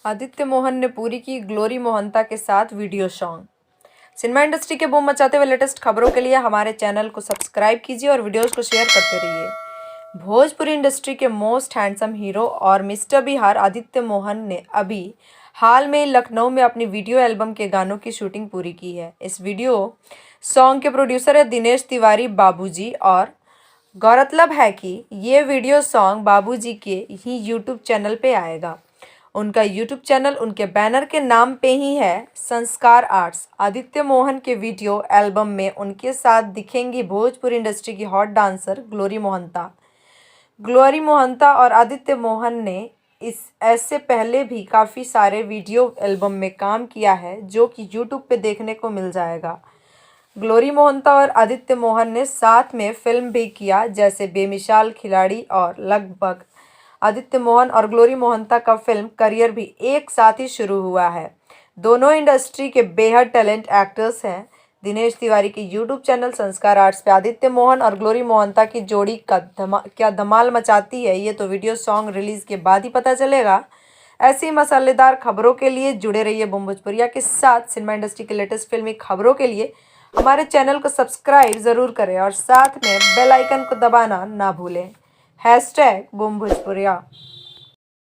आदित्य मोहन ने पूरी की ग्लोरी मोहंता के साथ वीडियो सॉन्ग। सिनेमा इंडस्ट्री के बूम मचाते हुए लेटेस्ट खबरों के लिए हमारे चैनल को सब्सक्राइब कीजिए और वीडियोस को शेयर करते रहिए। भोजपुरी इंडस्ट्री के मोस्ट हैंडसम हीरो और मिस्टर बिहार आदित्य मोहन ने अभी हाल में लखनऊ में अपनी वीडियो एल्बम के गानों की शूटिंग पूरी की है। इस वीडियो सॉन्ग के प्रोड्यूसर है दिनेश तिवारी बाबूजी और गौरतलब है कि ये वीडियो सॉन्ग बाबूजी के ही यूट्यूब चैनल पे आएगा। उनका यूट्यूब चैनल उनके बैनर के नाम पे ही है, संस्कार आर्ट्स। आदित्य मोहन के वीडियो एल्बम में उनके साथ दिखेंगी भोजपुरी इंडस्ट्री की hot dancer glory Mohanta. Glory Mohanta और आदित्य मोहन ने ऐसे पहले भी काफ़ी सारे वीडियो एल्बम में काम किया है, जो कि यूट्यूब पे देखने को मिल जाएगा। ग्लोरी मोहंता और आदित्य मोहन ने साथ में फिल्म भी किया, जैसे बेमिसाल खिलाड़ी और लगभग। आदित्य मोहन और ग्लोरी मोहंता का फिल्म करियर भी एक साथ ही शुरू हुआ है। दोनों इंडस्ट्री के बेहद टैलेंट एक्टर्स हैं। दिनेश तिवारी के यूट्यूब चैनल संस्कार आर्ट्स पे आदित्य मोहन और ग्लोरी मोहंता की जोड़ी का क्या धमाल मचाती है, ये तो वीडियो सॉन्ग रिलीज के बाद ही पता चलेगा। ऐसी मसालेदार खबरों के लिए जुड़े रहिए बूम भोजपुरिया के साथ। सिनेमा इंडस्ट्री के लेटेस्ट फिल्मी खबरों के लिए हमारे चैनल को सब्सक्राइब ज़रूर करें और साथ में बेल आइकन को दबाना ना भूलें। #बूम भोजपुरिया।